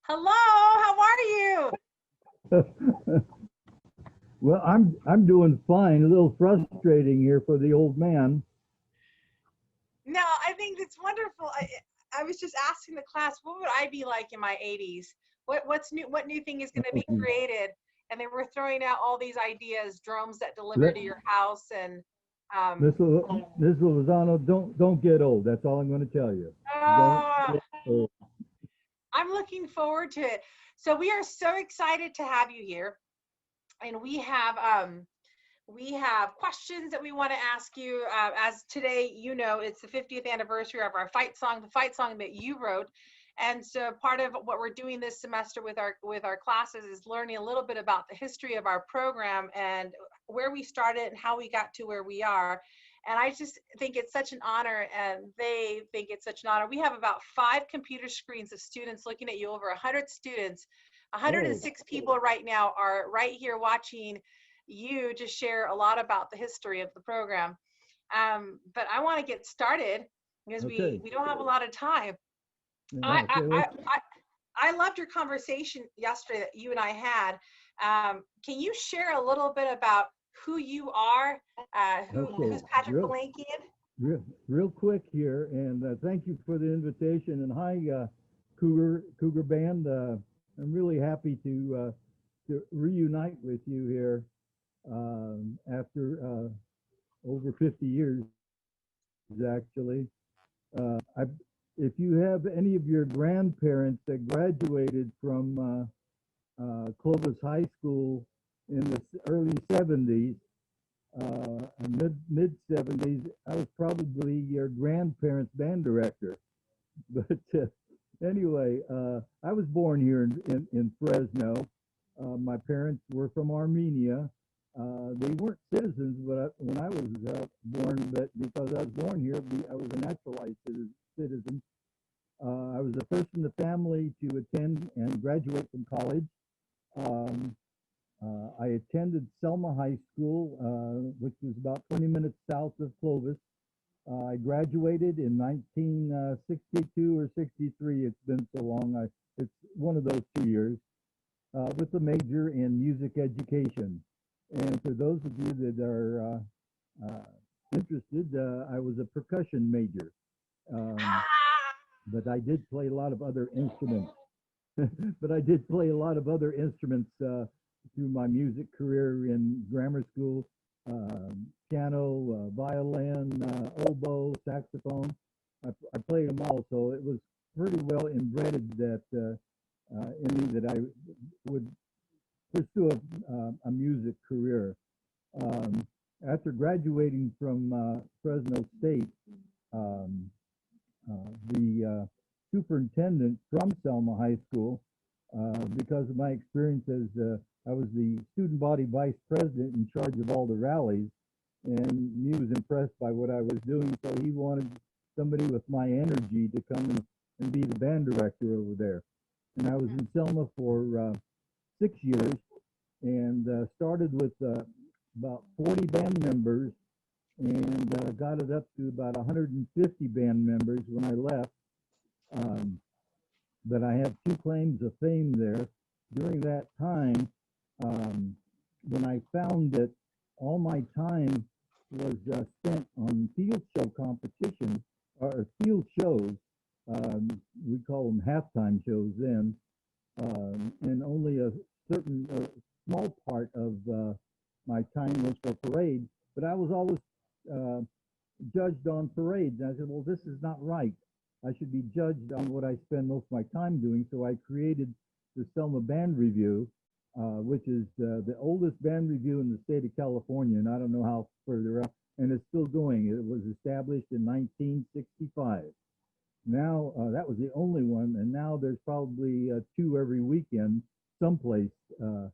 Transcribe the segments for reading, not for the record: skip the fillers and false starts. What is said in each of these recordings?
Hello, how are you? Well, I'm doing fine. A little frustrating here for the old man. No, I think it's wonderful. I was just asking the class, what would I be like in my 80s? What's new? What new thing is going to be Okay. created? And they were throwing out all these ideas, drones that deliver Let to your house, and um, Miss Lozano, don't get old. That's all I'm going to tell you. Don't oh, get old. I'm looking forward to it. So we are so excited to have you here, and we have questions that we want to ask you. As today, it's the 50th anniversary of our fight song, the fight song that you wrote. And so part of what we're doing this semester with our classes is learning a little bit about the history of our program and where we started and how we got to where we are. And I just think it's such an honor, and they think it's such an honor. We have about 5 computer screens of students looking at you, over 100 students. Oh, 106 people right now are right here watching you just share a lot about the history of the program. But I want to get started because we okay. we don't have a lot of time. I Yeah, I okay. I, I I loved your conversation yesterday that you and I had. Can you share a little bit about who you are? Who's Okay. Patrick Balakian? Real quick here, and thank you for the invitation. And hi, Cougar Band. I'm really happy to reunite with you here after over 50 years, actually. I, if you have any of your grandparents that graduated from Clovis High School in the early 70s, mid 70s, I was probably your grandparents' band director. But anyway, I was born here in Fresno. My parents were from Armenia. They weren't citizens when I was born, but because I was born here, I was a naturalized citizen. I was the first in the family to attend and graduate from college. Um, I attended Selma High School, which was about 20 minutes south of Clovis. I graduated in 1962 or 63. It's been so long. It's one of those 2 years with a major in music education. And for those of you that are interested, I was a percussion major, um, Ah, but I did play a lot of other instruments. But I did play a lot of other instruments through my music career in grammar school, piano, violin, oboe, saxophone. I played them all, so it was pretty well embedded that in me that I would pursue a music career. Um, After graduating from Fresno State, um, the superintendent from Selma High School, because of my experience as I was the student body vice president in charge of all the rallies, and he was impressed by what I was doing, so he wanted somebody with my energy to come and be the band director over there. And I was in Selma for 6 years, and started with about 40 band members, and got it up to about 150 band members when I left. Um, but I have 2 claims of fame there. During that time, um, when I found that all my time was spent on field show competition or field shows, um, we call them halftime shows then, and only a certain small part of my time was for parade. But I was always uh, judged on parades. And I said, well, this is not right. I should be judged on what I spend most of my time doing. So I created the Selma Band Review, which is the oldest band review in the state of California. And I don't know how further up, and it's still going. It was established in 1965. Now, that was the only one. And now there's probably 2 every weekend someplace. But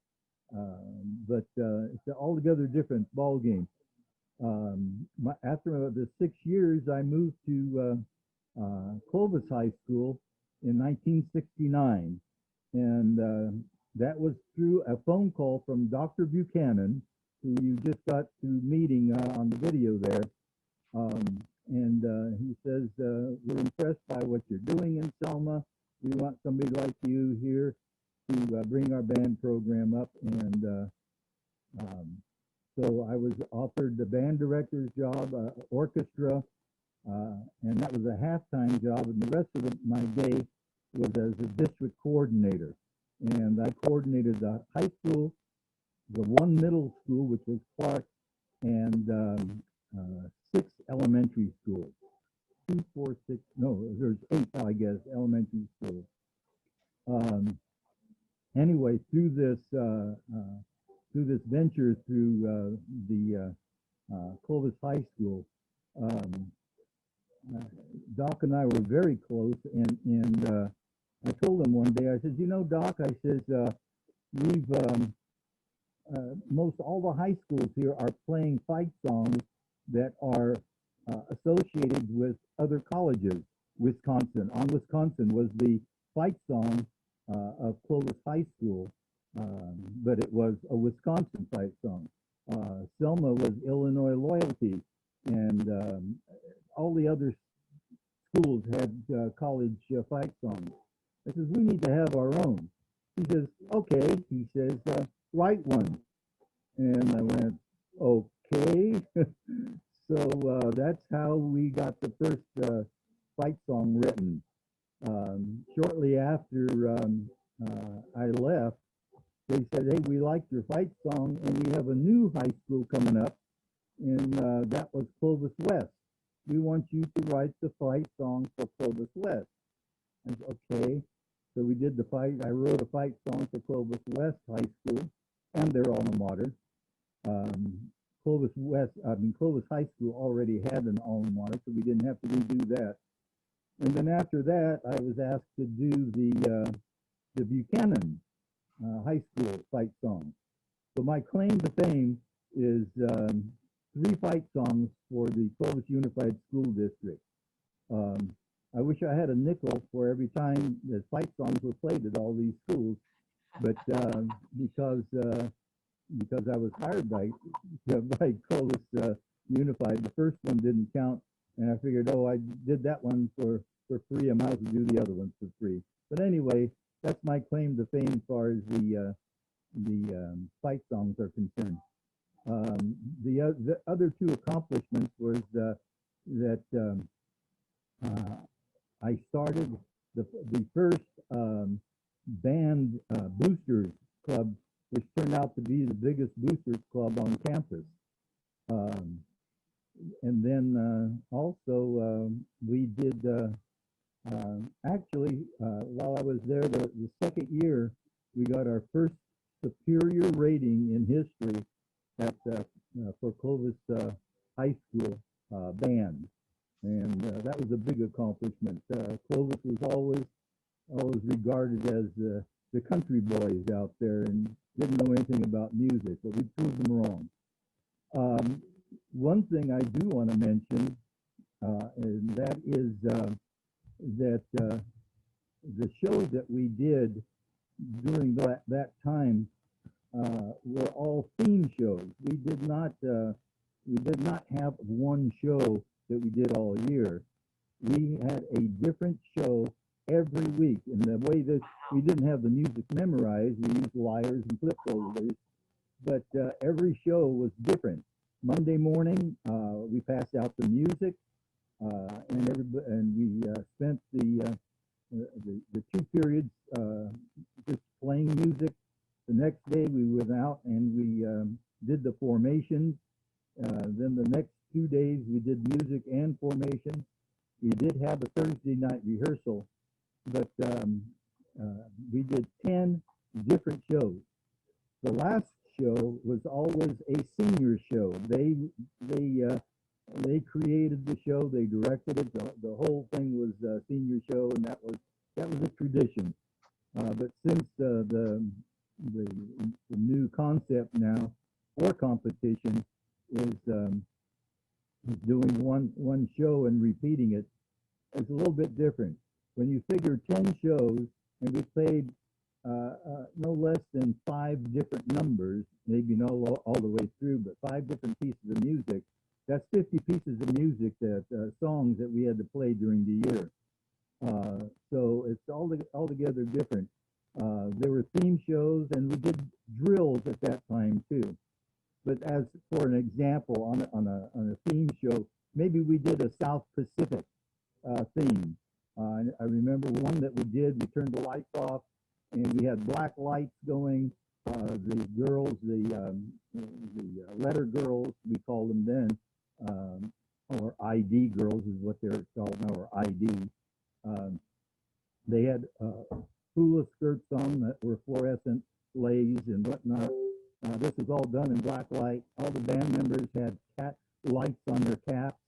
it's an altogether different ball game. After the 6 years, I moved to Clovis High School in 1969, and that was through a phone call from Dr. Buchanan, who you just got through meeting on the video there. And he says, we're impressed by what you're doing in Selma. we want somebody like you here to bring our band program up. And so I was offered the band director's job, orchestra, and that was a half-time job. And the rest of my day was as a district coordinator. And I coordinated the high school, the one middle school, which was Clark, and 6 elementary schools. 2, 4, 6, no, there's 8, I guess, elementary schools. Anyway, through this venture through the Clovis High School, Doc and I were very close, and I told him one day, I said, you know, Doc, I says, we've most all the high schools here are playing fight songs that are associated with other colleges. Wisconsin. On Wisconsin was the fight song of Clovis High School, but it was a Wisconsin fight song. Selma was Illinois Loyalty, and all the other schools had college fight songs. I says, we need to have our own. He says, okay. He says, write one. And I went, okay. So that's how we got the first fight song written. Shortly after I left, they said, hey, we liked your fight song, and we have a new high school coming up, and that was Clovis West. We want you to write the fight song for Clovis West. I said, okay. So we did the fight. I wrote a fight song for Clovis West High School and their alma mater. Clovis High School already had an alma mater, so we didn't have to redo that. And then after that, I was asked to do the Buchanan High School fight song. So my claim to fame is 3 fight songs for the Clovis Unified School District. I wish I had a nickel for every time the fight songs were played at all these schools, but because I was hired by Clovis Unified, the first one didn't count, and I figured, oh, I did that one for free. I might as well do the other ones for free. But anyway, that's my claim to fame as far as the fight songs are concerned. The other 2 accomplishments was that I started the first band boosters club, which turned out to be the biggest boosters club on campus. And then also we did, actually, while I was there, the second year, we got our first superior rating in history at for Clovis High School band. And that was a big accomplishment. Clovis was always regarded as the country boys out there and didn't know anything about music, but we proved them wrong. One thing I do want to mention, and that is that the shows that we did during that time were all theme shows. We did not have one show that we did all year. We had a different show every week. And the way that we didn't have the music memorized, we used lyres and flip folders, but every show was different. Monday morning, we passed out the music, and we spent the 2 periods just playing music. The next day, we went out and we did the formations. Then the next 2 days, we did music and formation. We did have a Thursday night rehearsal, but we did 10 different shows. The last show was always a senior show. They created the show, they directed it. The whole thing was a senior show, and that was a tradition. But since the new concept now for competition is doing one show and repeating it, it's a little bit different. When you figure 10 shows and we played no less than 5 different numbers, maybe not all the way through, but 5 different pieces of music, that's 50 pieces of music, songs that we had to play during the year. So it's altogether different. There were theme shows, and we did drills at that time too. But as for an example, on a theme show, maybe we did a South Pacific theme. I remember one that we did. We turned the lights off, and we had black lights going. The girls, the letter girls, we called them then, or ID girls is what they're called now, or ID. Um, they had hula skirts on that were fluorescent lays and whatnot. This was all done in black light. All the band members had lights on their caps,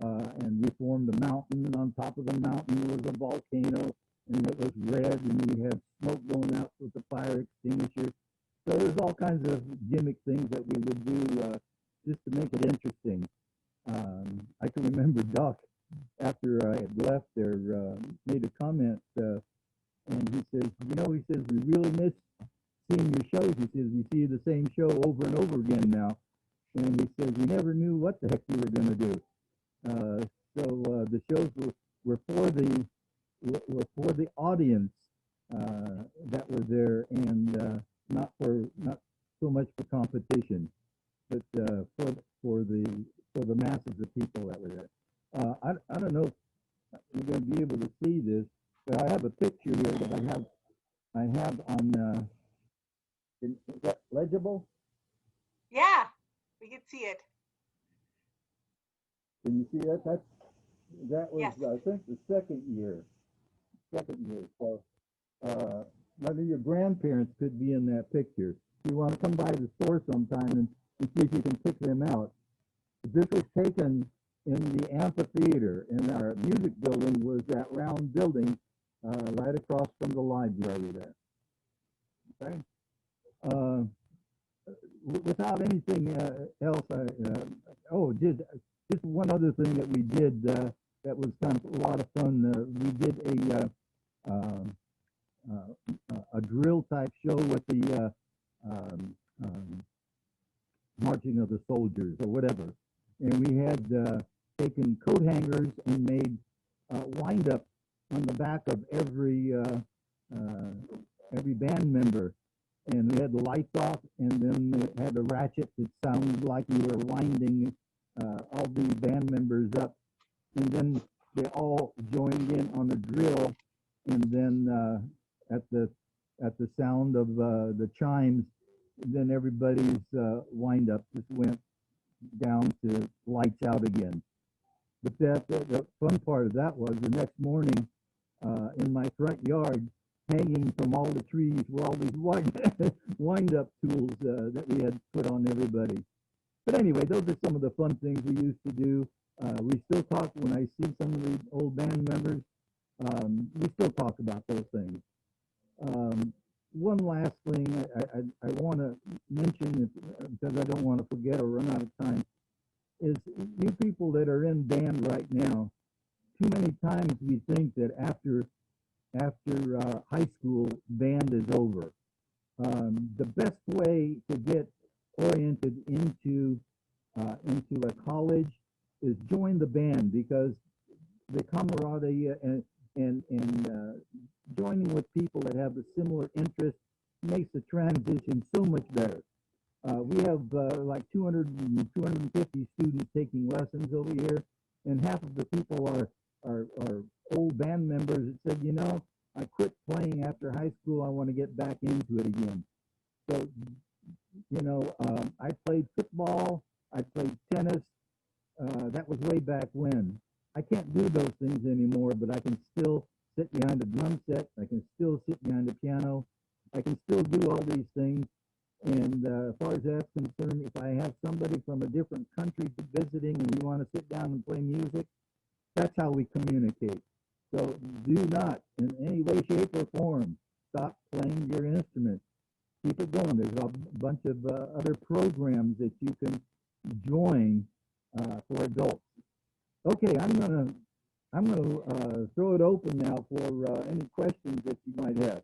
and we formed a mountain. And on top of the mountain was a volcano, and it was red, and we had smoke going out with the fire extinguisher. So there's all kinds of gimmick things that we would do just to make it interesting. I can remember Doc, after I had left there, made a comment, and he says, he says, we really miss seeing your shows. He says, we see the same show over and over again now. And he says, we never knew what the heck we were going to do. The shows were for the audience that were there, and not so much for competition, but for the masses of people that were there. I don't know if you're going to be able to see this, but I have a picture here that I have on. Is that legible? Yeah, we can see it. Can you see that? That was, Yes. I think, the second year. So none of your grandparents could be in that picture. If you want to come by the store sometime and see if you can pick them out. This was taken in the amphitheater, and our music building was that round building right across from the library there. Okay. Without anything else, just one other thing that we did that was kind of a lot of fun. We did a drill type show with the marching of the soldiers or whatever, and we had taken coat hangers and made wind up on the back of every band member. And we had the lights off, and then it had a ratchet that sounded like we were winding all the band members up. And then they all joined in on the drill, and then at the sound of the chimes, then everybody's wind up just went down to lights out again. But the fun part of that was the next morning in my front yard, hanging from all the trees were all these wind-up tools that we had put on everybody. But anyway, those are some of the fun things we used to do. We still talk when I see some of the old band members. We still talk about those things. One last thing I want to mention, because I don't want to forget or run out of time, is you people that are in band right now, too many times we think that after high school, band is over. The best way to get oriented into a college is join the band, because the camaraderie and joining with people that have a similar interest makes the transition so much better. We have like 250 students taking lessons over here, and half of the people are old band members that said, I quit playing after high school. I want to get back into it again. So, I played football. I played tennis. That was way back when. I can't do those things anymore, but I can still sit behind a drum set. I can still sit behind a piano. I can still do all these things. And as far as that's concerned, if I have somebody from a different country visiting and we want to sit down and play music, that's how we communicate. So do not, in any way, shape, or form, stop playing your instrument. Keep it going. There's a bunch of other programs that you can join for adults. Okay, I'm gonna throw it open now for any questions that you might have.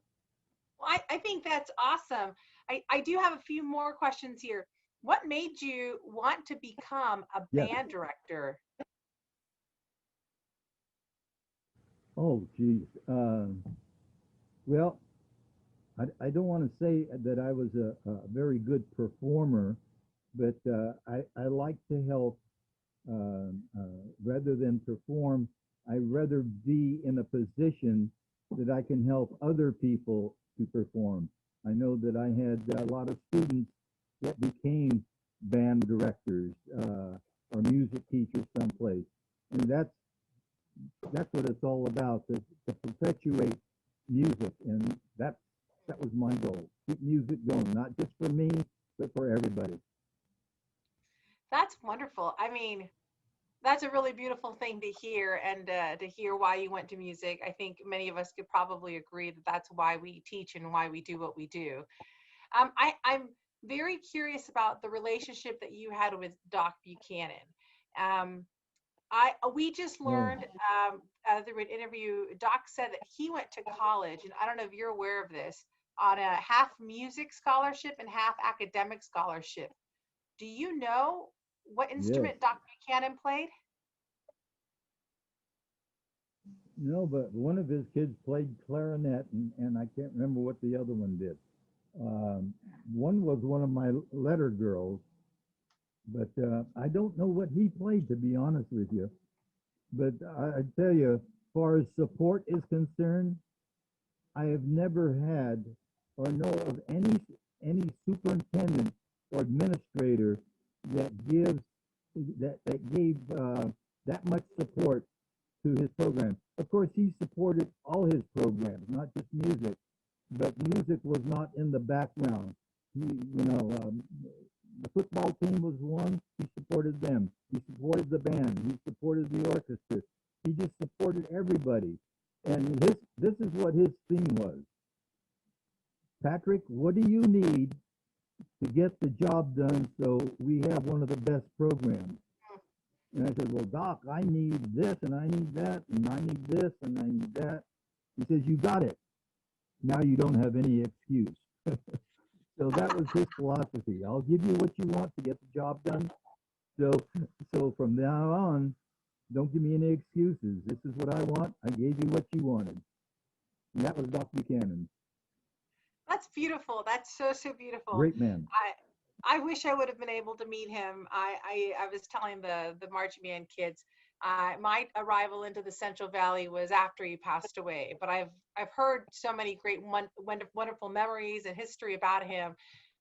Well, I think that's awesome. I do have a few more questions here. What made you want to become a band director? Oh, geez. Well, I don't want to say that I was a very good performer, but I like to help rather than perform. I rather be in a position that I can help other people to perform. I know that I had a lot of students that became band directors or music teachers someplace, and that's what it's all about, to perpetuate music, and that was my goal. Keep music going, not just for me, but for everybody. That's wonderful. I mean, that's a really beautiful thing to hear, and to hear why you went to music. I think many of us could probably agree that that's why we teach and why we do what we do. I'm very curious about the relationship that you had with Doc Buchanan. Um, I we just Oh, learned through an interview. Doc said that he went to college, and I don't know if you're aware of this, on a half music scholarship and half academic scholarship. Do you know what yes. instrument Doc Buchanan played? No, but one of his kids played clarinet, and I can't remember what the other one did. Um, one was one of my letter girls, but I don't know what he played, to be honest with you. But I tell you, as far as support is concerned, I have never had or know of any superintendent or administrator that gives that gave that much support to his program. Of course, he supported all his programs, not just music, but music was not in the background. He, you know, the football team was one. He supported them. He supported the band. He supported the orchestra. He just supported everybody. And this is what his theme was. Patrick, what do you need to get the job done so we have one of the best programs? And I said, well, Doc, I need this and I need that and I need this and I need that. He says, you got it. Now you don't have any excuse. So that was his philosophy. I'll give you what you want to get the job done. So, so from now on, don't give me any excuses. This is what I want. I gave you what you wanted. And that was Dr. Buchanan. That's beautiful. That's so beautiful. Great man. I wish I would have been able to meet him. I was telling the marching band kids, my arrival into the Central Valley was after he passed away. But I've heard so many great wonderful memories and history about him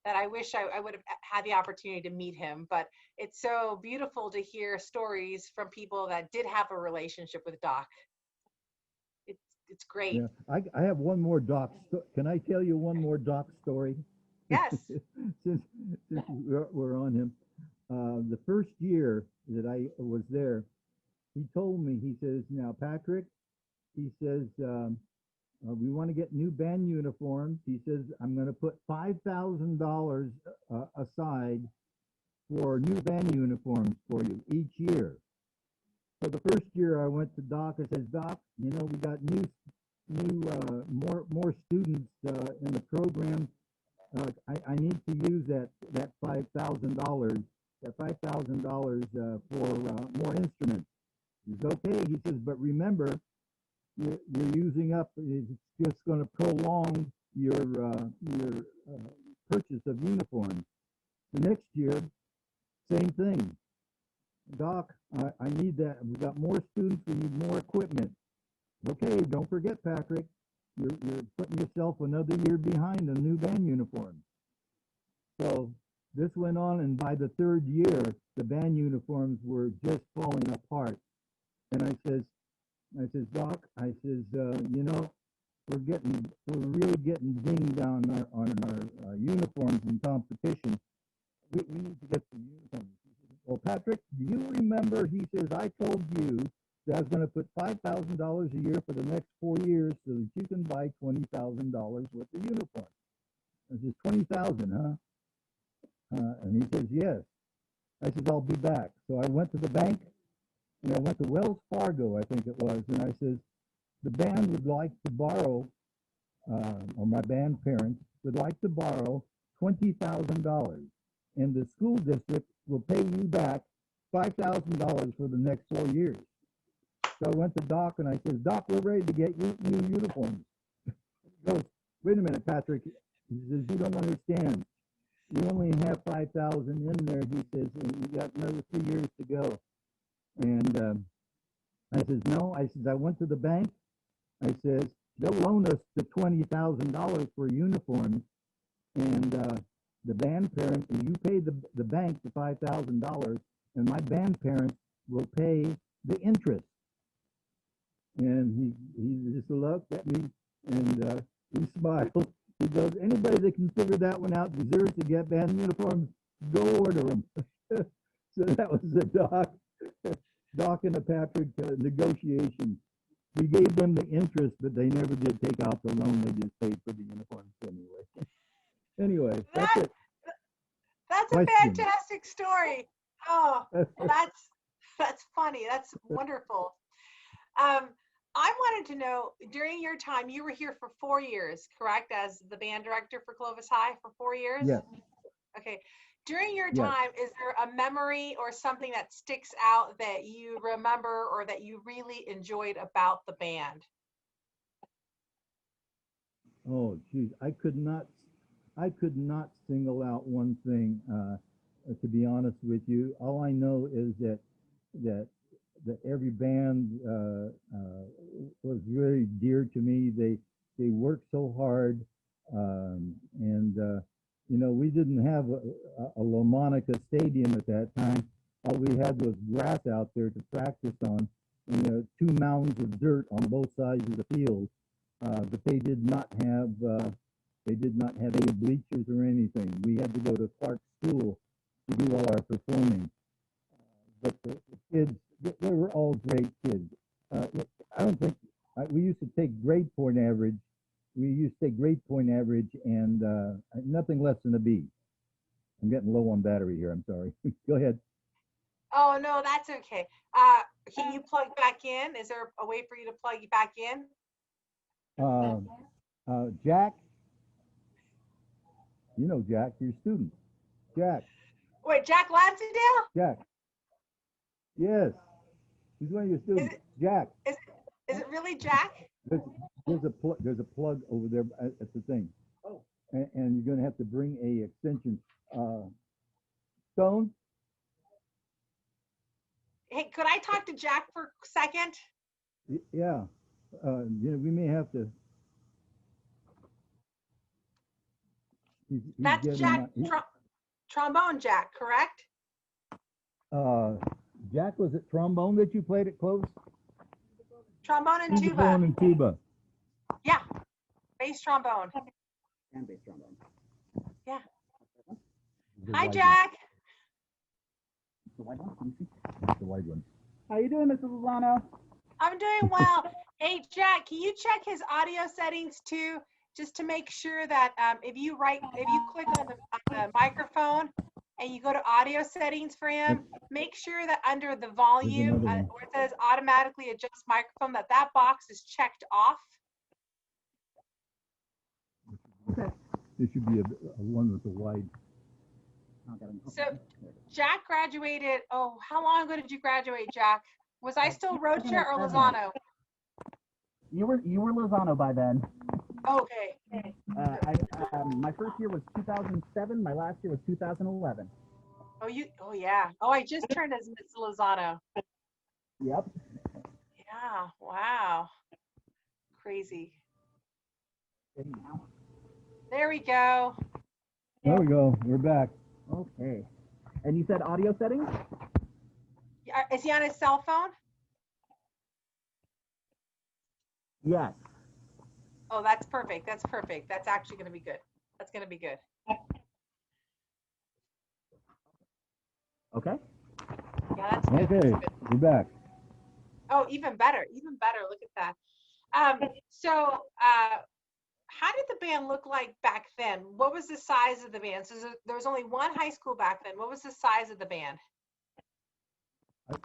that I wish I would have had the opportunity to meet him. But it's so beautiful to hear stories from people that did have a relationship with Doc. It's great. Yeah, I have one more doc. Can I tell you one more doc story? Yes. since since we're on him, the first year that I was there, he told me. He says, "Now, Patrick," he says, "we want to get new band uniforms." He says, "I'm going to put $5,000 aside for new band uniforms for you each year." So the first year I went to Doc, I says, "Doc, you know, we got more students in the program. I need to use that $5,000 for more instruments." He says, "Okay." He says, "But remember, you're using up. It's just going to prolong your purchase of uniforms. The next year, same thing. Doc, I need that. We've got more students. We need more equipment." Okay, don't forget, Patrick, you're putting yourself another year behind the new band uniform. So this went on, and by the third year, the band uniforms were just falling apart. And I says, "Doc," I says, "you know, we're really getting dinged down on our uniforms in competition. We need to get some uniforms." "Well, Patrick, do you remember?" He says, "I told you that I was going to put $5,000 a year for the next 4 years so that you can buy $20,000 worth of uniforms." I says, 20,000, huh? And he says, "Yes." I says, "I'll be back." So I went to the bank, and I went to Wells Fargo, I think it was, and I says, "The band would like to borrow, or my band parents would like to borrow $20,000, and the school district will pay you back $5,000 for the next 4 years." So I went to Doc and I said, Doc, we're ready to get new uniforms. He goes, wait a minute, Patrick. He says, you don't understand. You only have 5,000 in there. He says, and you got another 3 years to go. And I says, no. I says, I went to the bank. I says, they'll loan us the $20,000 for uniforms. And the band parents, you pay the bank the $5,000, and my band parents will pay the interest. And he just looked at me and he smiled. He goes, anybody that can figure that one out deserves to get band uniforms. Go order them. So that was the Doc and the Patrick negotiation. We gave them the interest, but they never did take out the loan. They just paid for the uniforms anyway. Anyway, that's it. That's a fantastic story. Oh, that's funny. That's wonderful. I wanted to know, during your time, you were here for 4 years, correct? As the band director for Clovis High for 4 years? Yes. Okay. During your time, is there a memory or something that sticks out that you remember or that you really enjoyed about the band? Oh, geez, I could not single out one thing. To be honest with you, all I know is that every band was very dear to me. They worked so hard, and you know, we didn't have a La Monica stadium at that time. All we had was grass out there to practice on, and 2 mounds of dirt on both sides of the field. But they did not have any bleachers or anything. We had to go to Clark School to do all our performing. But the kids, they were all great kids. I don't think we used to take grade point average. We used to take grade point average and nothing less than a B. I'm getting low on battery here. I'm sorry. Go ahead. Oh, no, that's okay. Can you plug back in? Is there a way for you to plug back in? Jack, you know Jack, your student. Jack. Wait, Jack Lansdale? Jack. Yes. He's one of your students. Jack. Is it really Jack? There's a plug over there at the thing. Oh. And you're going to have to bring a extension. Stone? Hey, could I talk to Jack for a second? Yeah. We may have to. That's Jack, trombone Jack, correct? Jack, was it trombone that you played at Clovis? Trombone and tuba. Trombone and tuba. Yeah, bass trombone. And bass trombone. Yeah. Hi, Jack. The white one? The white one. How you doing, Mrs. Lozano? I'm doing well. Hey, Jack, can you check his audio settings too, just to make sure that if you click on the microphone and you go to audio settings for him, make sure that under the volume where it says automatically adjust microphone, that box is checked off. Okay. There should be a one with a wide. So Jack graduated, how long ago did you graduate, Jack? Was I still Rocha or Lozano? You were Lozano by then. Okay. My first year was 2007. My last year was 2011. Oh yeah. Oh, I just turned as Miss Lozano. Yep. Yeah. Wow. Crazy. There we go. There we go. We're back. Okay. And you said audio settings? Is he on his cell phone? Yes. Oh, that's perfect. That's perfect. That's actually going to be good. That's going to be good. Okay. Yeah, that's good. Okay, That's good. we're back. Oh, even better. Even better. Look at that. So how did the band look like back then? What was the size of the band? So there was only one high school back then. What was the size of the band?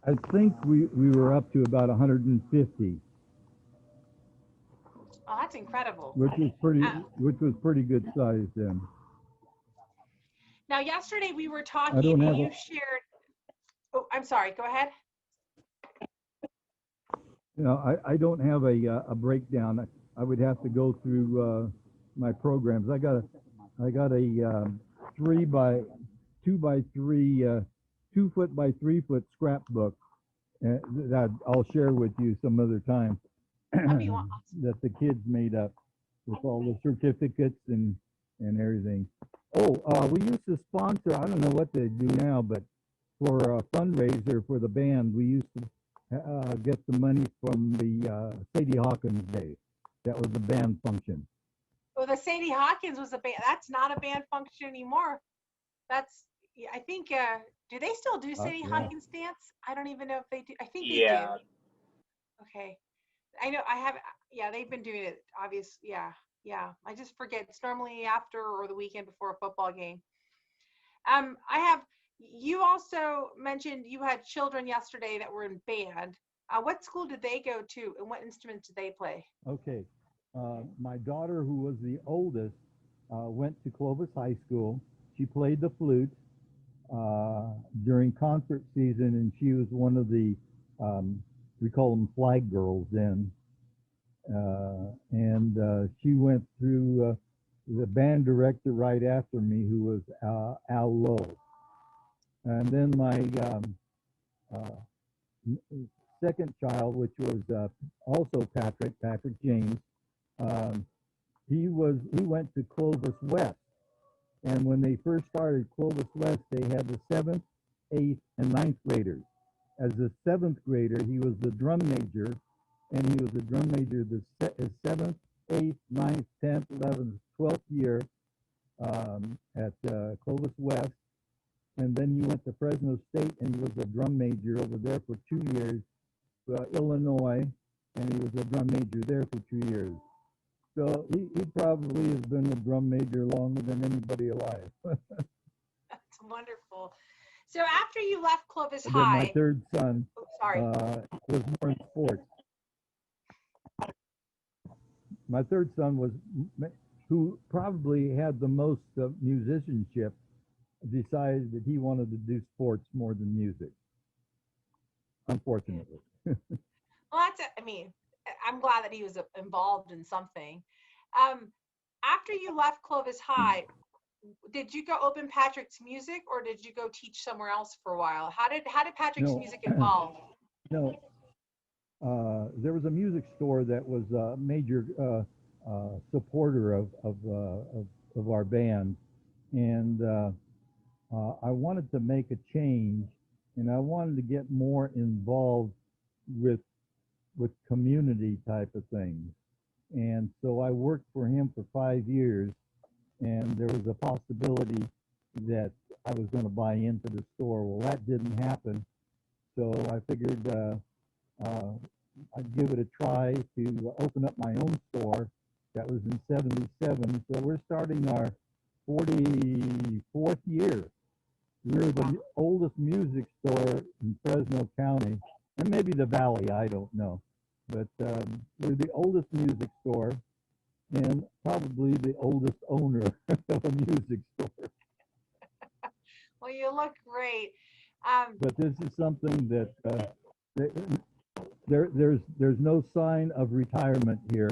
I think we were up to about 150. Oh, that's incredible. Which was pretty good size then. Now, yesterday we were talking and you shared. Oh, I'm sorry. Go ahead. I don't have a breakdown. I would have to go through my programs. I got a 3 by 2 by 3, 2 foot by 3 foot scrapbook that I'll share with you some other time That'd be awesome. that the kids made up with all the certificates and everything. Oh, we used to sponsor. I don't know what they do now, but for a fundraiser for the band, we used to get the money from the Sadie Hawkins Day. That was the band function. Well, the Sadie Hawkins was a band. That's not a band function anymore. That's, I think, do they still do Sadie Yeah. Hawkins dance? I don't even know if they do. I think they do. Yeah. Okay. I know I have, yeah, they've been doing it, obviously. Yeah. Yeah. I just forget. It's normally after or the weekend before a football game. You also mentioned you had children yesterday that were in band. What school did they go to and what instruments did they play? Okay. My daughter, who was the oldest, went to Clovis High School. She played the flute during concert season, and she was one of the, we call them flag girls then. And she went through the band director right after me, who was Al Lowe. And then my second child, which was also Patrick James, he went to Clovis West. And when they first started Clovis West, they had the 7th, 8th, and 9th graders. As a 7th grader, he was the drum major, and he was the drum major the 7th, 8th, 9th, 10th, 11th, 12th year at Clovis West. And then he went to Fresno State, and he was a drum major over there for 2 years, Illinois, and he was a drum major there for 2 years. So he probably has been a drum major longer than anybody alive. That's wonderful. So after you left Clovis And then my High, third son sorry. was more in sports. My third son was, who probably had the most musicianship, decided that he wanted to do sports more than music, unfortunately. Well, I mean, I'm glad that he was involved in something. After you left Clovis High, did you go open Patrick's Music or did you go teach somewhere else for a while? How did Patrick's Music evolve? No, there was a music store that was a major supporter of our band, and I wanted to make a change, and I wanted to get more involved with community type of things. And so I worked for him for 5 years, and there was a possibility that I was going to buy into the store. Well, that didn't happen, so I figured I'd give it a try to open up my own store. That was in '77, so we're starting our 44th year. We're the oldest music store in Fresno County, and maybe the Valley, I don't know. But we're the oldest music store and probably the oldest owner of a music store. Well, you look great. But this is something that there's no sign of retirement here.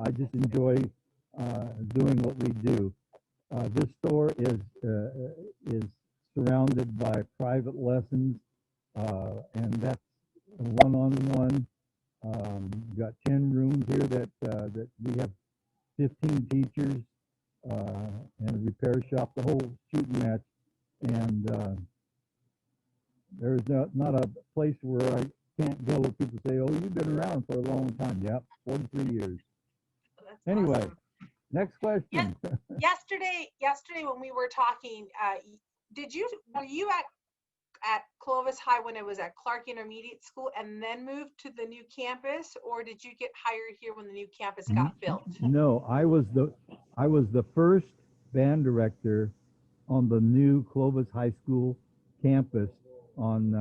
I just enjoy doing what we do. This store is surrounded by private lessons, and that's one-on-one. Got 10 rooms here that we have 15 teachers and a repair shop, the whole shooting match. And there's not a place where I can't go where people say, "Oh, you've been around for a long time." Yep, 43 years. That's Anyway, awesome. next question. Yesterday when we were talking, were you at Clovis High when it was at Clark Intermediate School and then moved to the new campus, or did you get hired here when the new campus got built? No, I was the first band director on the new Clovis High School campus on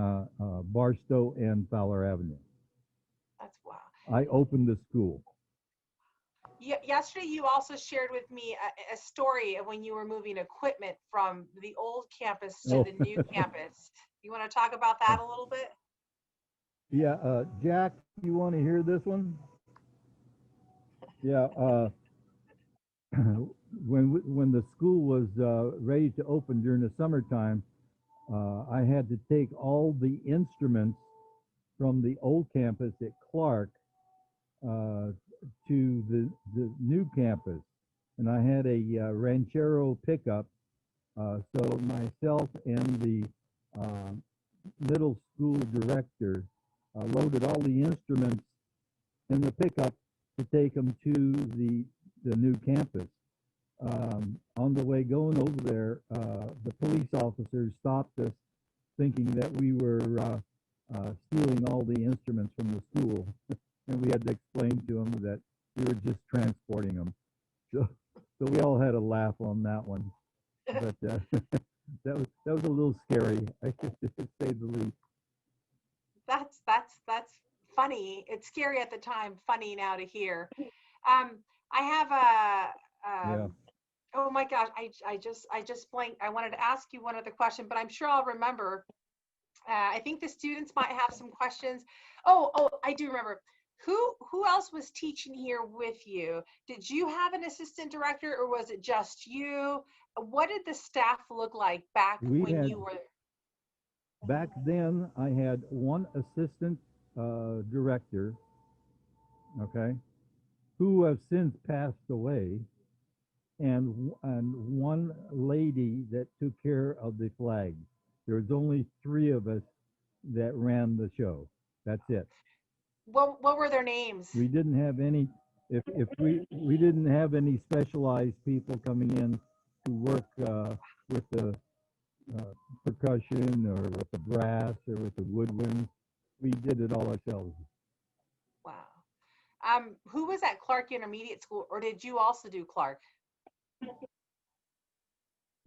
Barstow and Fowler Avenue. That's wow. I opened the school. Yesterday, you also shared with me a story of when you were moving equipment from the old campus to the new campus. You want to talk about that a little bit? Yeah, Jack, you want to hear this one? Yeah, when the school was ready to open during the summertime, I had to take all the instruments from the old campus at Clark uh, to the new campus, and I had a ranchero pickup. So myself and the uh, middle school director loaded all the instruments in the pickup to take them to the new campus. On the way going over there, the police officers stopped us, thinking that we were stealing all the instruments from the school, and we had to explain to them that we were just transporting them. So, so we all had a laugh on that one, but that was a little scary, I should say the least. That's funny. It's scary at the time, funny now to hear. I have a Yeah. oh my gosh, I just blanked. I wanted to ask you one other question, but I'm sure I'll remember. I think the students might have some questions. Oh, I do remember. Who else was teaching here with you? Did you have an assistant director, or was it just you? What did the staff look like back We when had you were? Back then I had one assistant director, okay, who have since passed away, and one lady that took care of the flag. There was only three of us that ran the show. That's it. What were their names? We didn't have any. If we didn't have any specialized people coming in to work with the uh, percussion or with the brass or with the woodwind. We did it all ourselves. Wow. Who was at Clark Intermediate School, or did you also do Clark?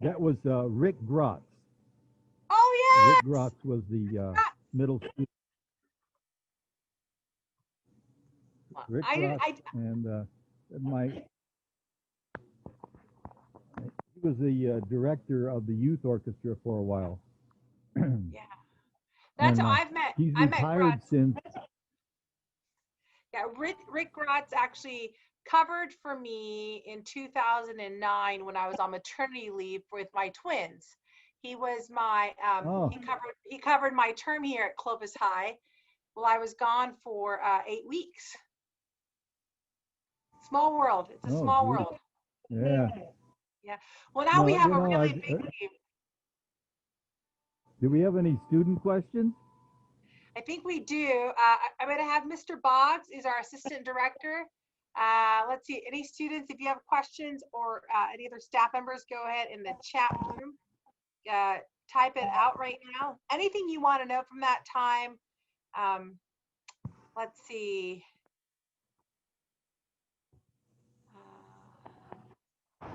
That was Rick Grotz. Oh Rick yes. Grotz was the Ah, middle school. well, Rick I did. Grotz and my he was the director of the youth orchestra for a while, Yeah. That's how and I've met. he's I met retired Grotz. since. Yeah, Rick Grotz actually covered for me in 2009 when I was on maternity leave with my twins. He was my Oh, he covered my term here at Clovis High. Well, I was gone for 8 weeks. Small world. It's a oh, small gee. world. Yeah. Yeah. Well, now we No, have you a know, really big team. do we have any student questions? I think we do. I'm going to have Mr. Boggs is our assistant director. Let's see, any students, if you have questions or any other staff members, go ahead in the chat room. Type it out right now. Anything you want to know from that time. Um, let's see. I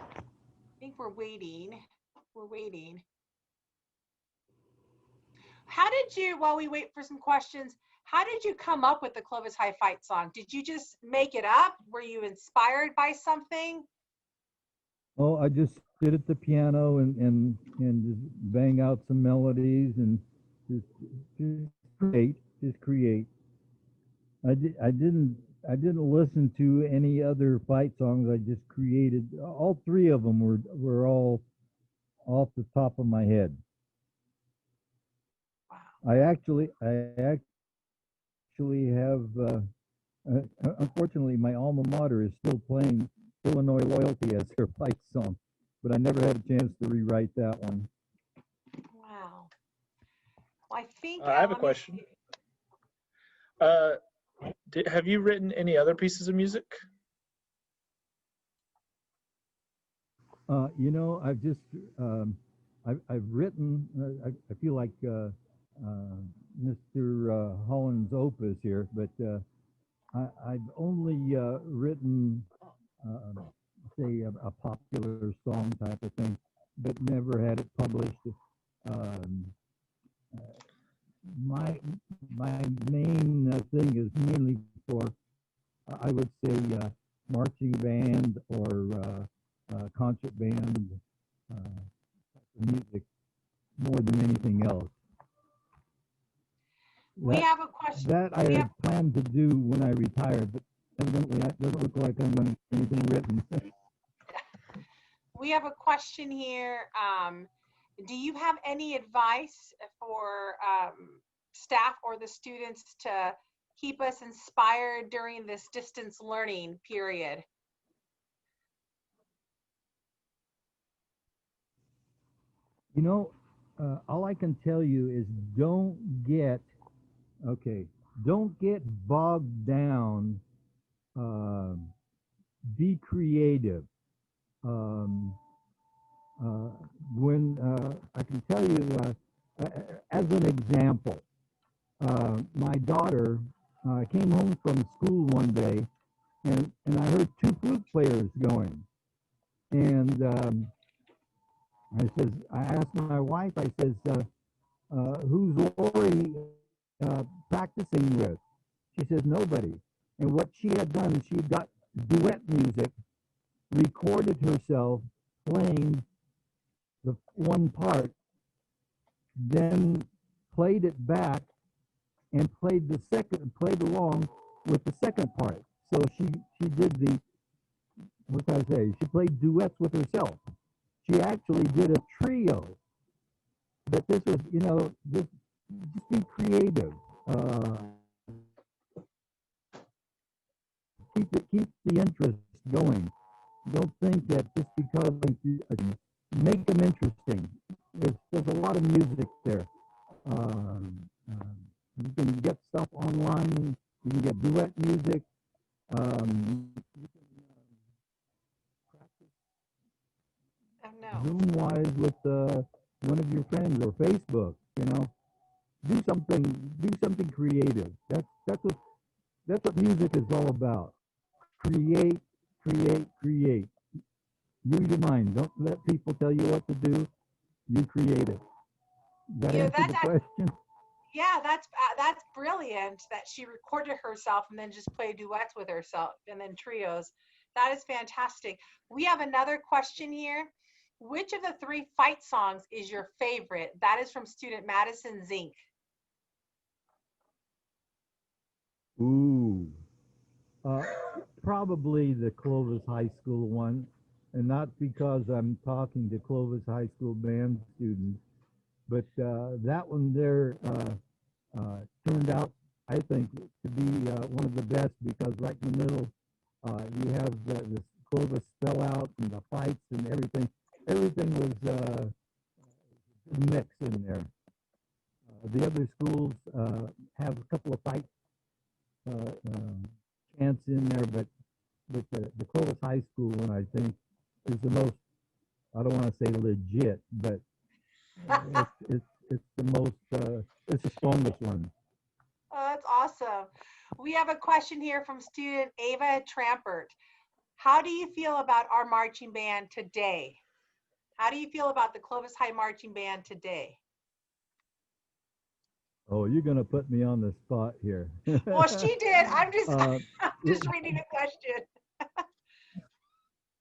think we're waiting. We're waiting. How did you, while we wait for some questions, how did you come up with the Clovis High Fight song? Did you just make it up? Were you inspired by something? Oh, I just sit at the piano and just bang out some melodies and just just just create. I didn't listen to any other fight songs. I just created. All three of them were all off the top of my head. Wow. I actually have. Unfortunately, my alma mater is still playing Illinois Loyalty as their fight song, but I never had a chance to rewrite that one. Wow. Well, I think, I have a let me question. see. Uh, have you written any other pieces of music? I've just I've written. I feel like Mr. Holland's opus here, but I've only written, say, a popular song type of thing, but never had it published. Um, my my main thing is mainly for, I would say, marching band or concert band music more than anything else. We That have a question. that I We had have, planned to do when I retired, but evidently that doesn't look like I'm going to get anything written. we have a question here. Do you have any advice for staff or the students to keep us inspired during this distance learning period? You know, all I can tell you is don't get bogged down. Be creative. Um, uh, when I can tell you, as an example, my daughter came home from school one day, and I heard two flute players going, and I asked my wife, I says, who's Lori practicing with? She says, nobody. And what she had done, she got duet music, recorded herself playing the one part, then played it back and played along with the second part. So she did what can I say? She played duets with herself. She actually did a trio. But this was, just be creative. Uh, keep the interest going. Don't think that just because make them interesting. There's a lot of music there. You can get stuff online. You can get duet music. You can practice Oh no. Zoom wise with one of your friends or Facebook. Do something creative. That's what music is all about. Create, create, create. Use your mind. Don't let people tell you what to do. You create it. That You know, answer the question? yeah, that's brilliant that she recorded herself and then just played duets with herself and then trios. That is fantastic. We have another question here. Which of the three fight songs is your favorite? That is from student Madison Zink. Ooh. Uh, Probably the Clovis High School one, and not because I'm talking to Clovis High School band students, but that one there turned out, I think, to be one of the best because right in the middle, you have this Clovis spell out and the fights and everything. Everything was a mix in there. The other schools have a couple of fight chants in there, but the Clovis High School one, I think, is the most, I don't want to say legit, but it's the most, it's the strongest one. Oh, that's awesome. We have a question here from student Ava Trampert. How do you feel about our marching band today? How do you feel about the Clovis High Marching Band today? Oh, you're going to put me on the spot here. Well, she did. I'm just uh, I'm just reading the question.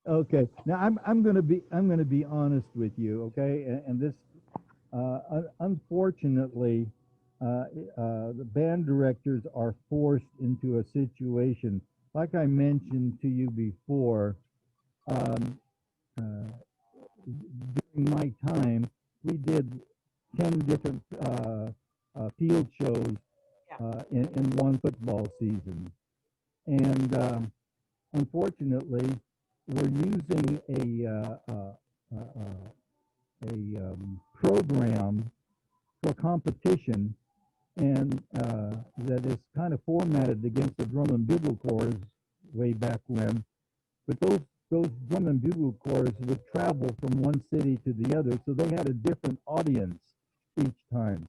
okay. Now I'm going to be honest with you. Okay, and this unfortunately, the band directors are forced into a situation like I mentioned to you before. Um, During my time, we did 10 different field shows Yeah. in one football season. And unfortunately, we're using a program for competition and that is kind of formatted against the drum and bugle corps way back when. But those drum and bugle corps would travel from one city to the other, so they had a different audience each time.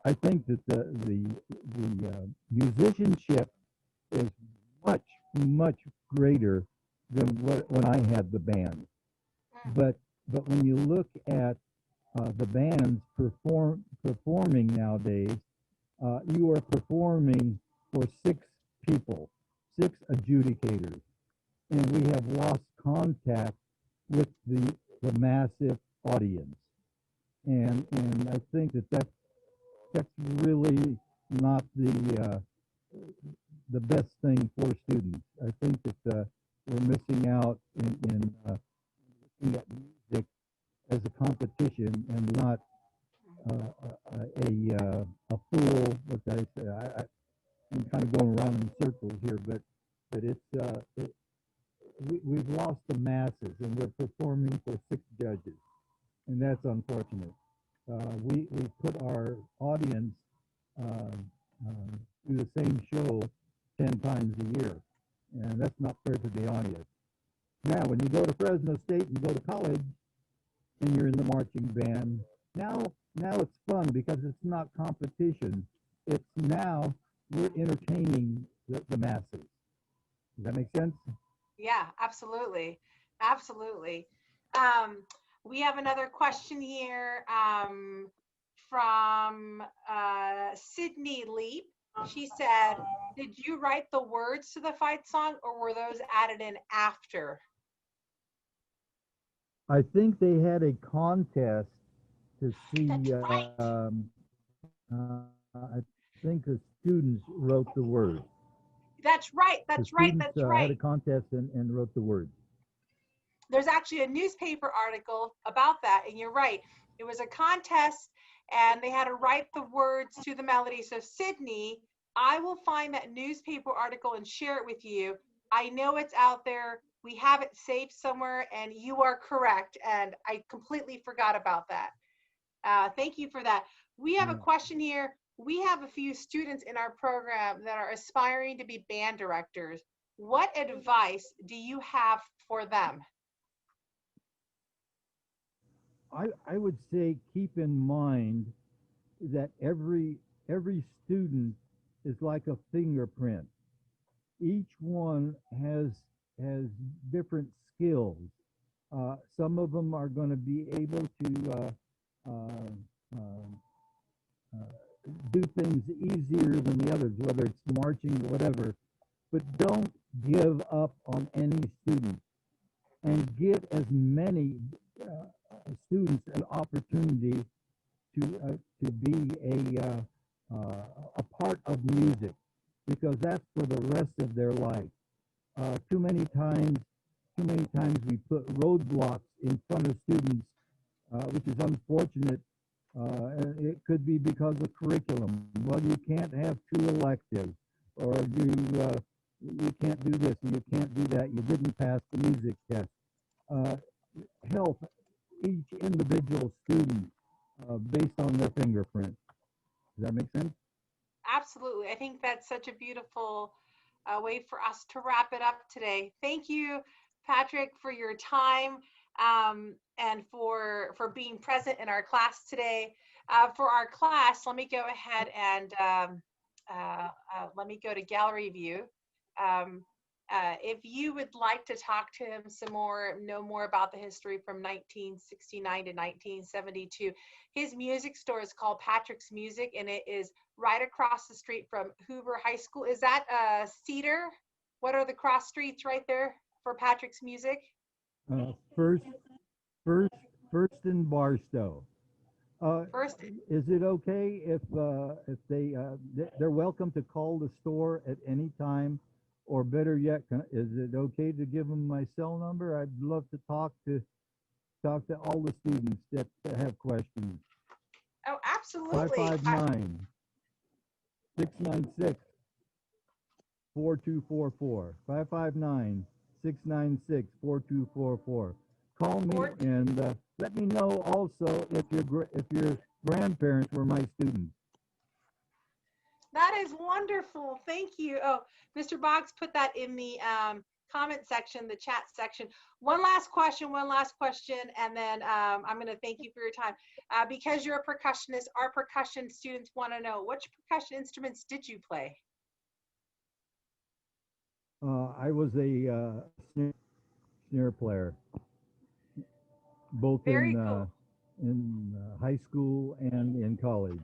I think that the musicianship is much greater than when I had the band. But when you look at the bands performing nowadays, you are performing for six people, six adjudicators, and we have lost contact with the massive audience. And I think that that's really not the best thing for students. I think that we're missing out in looking at music as a competition and not a full. What did I say? I'm kind of going around in circles here, but we've lost the masses, and we're performing for 6 judges, and that's unfortunate. We put our audience do the same show 10 times a year, and that's not fair to the audience. Now, when you go to Fresno State and go to college, and you're in the marching band, now it's fun because it's not competition. It's now we're entertaining the masses. Does that make sense? Yeah, absolutely. Absolutely. We have another question here from Sydney Leap. She said, did you write the words to the fight song, or were those added in after? I think they had a contest to see. That's right. I think the students wrote the words. That's right. The That's right. students That's had a right. contest and wrote the words. There's actually a newspaper article about that, and you're right. It was a contest, and they had to write the words to the melody. So, Sydney, I will find that newspaper article and share it with you. I know it's out there. We have it saved somewhere, and you are correct. And I completely forgot about that. Thank you for that. We have a Yeah. question here. We have a few students in our program that are aspiring to be band directors. What advice do you have for them? I would say keep in mind that every student is like a fingerprint. Each one has different skills. Some of them are going to be able to do things easier than the others, whether it's marching or whatever. But don't give up on any student, and give as many students an opportunity to be a part of music, because that's for the rest of their life. Too many times we put roadblocks in front of students, which is unfortunate. It could be because of curriculum. Well, you can't have 2 electives, or you can't do this, and you can't do that. You didn't pass the music test. Help each individual student based on their fingerprint. Does that make sense? Absolutely. I think that's such a beautiful way for us to wrap it up today. Thank you, Patrick, for your time and for being present in our class today. For our class, let me go ahead and let me go to gallery view. If you would like to talk to him some more, know more about the history from 1969 to 1972, his music store is called Patrick's Music, and it is right across the street from Hoover High School. Is that Cedar? What are the cross streets right there for Patrick's Music? First, first in Barstow. First, Is it okay if they're welcome to call the store at any time, or better yet, is it okay to give them my cell number? I'd love to talk to all the students that have questions. oh, absolutely. 559 696 4244. 559 696 4244. Call me and let me know also if your grandparents were my students. That is wonderful. Thank you. Oh, Mr. Boggs put that in the comment section, the chat section. One last question, and then I'm going to thank you for your time. Because you're a percussionist, our percussion students want to know, which percussion instruments did you play? I was a snare player, both Very cool. in high school and in college.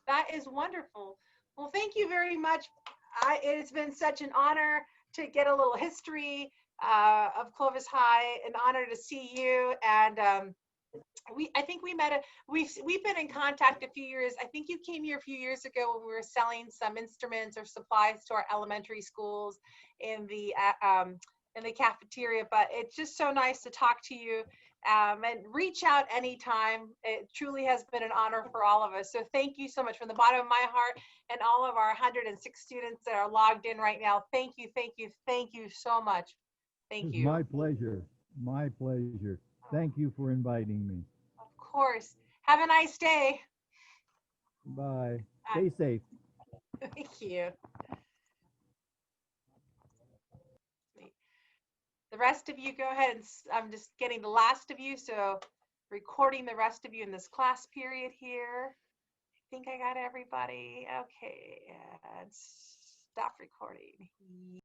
That is wonderful. Well, thank you very much. It's been such an honor to get a little history of Clovis High, an honor to see you, and I think we met we've been in contact a few years. I think you came here a few years ago when we were selling some instruments or supplies to our elementary schools in the cafeteria. But it's just so nice to talk to you, and reach out anytime. It truly has been an honor for all of us. So thank you so much from the bottom of my heart, and all of our 106 students that are logged in right now. Thank you, thank you, thank you so much. Thank It's you. my pleasure. My pleasure. Thank you for inviting me. Of course. Have a nice day. Bye. Stay safe. Thank you. The rest of you, go ahead. And I'm just getting the last of you, so recording the rest of you in this class period here. I think I got everybody. Okay, and stop recording.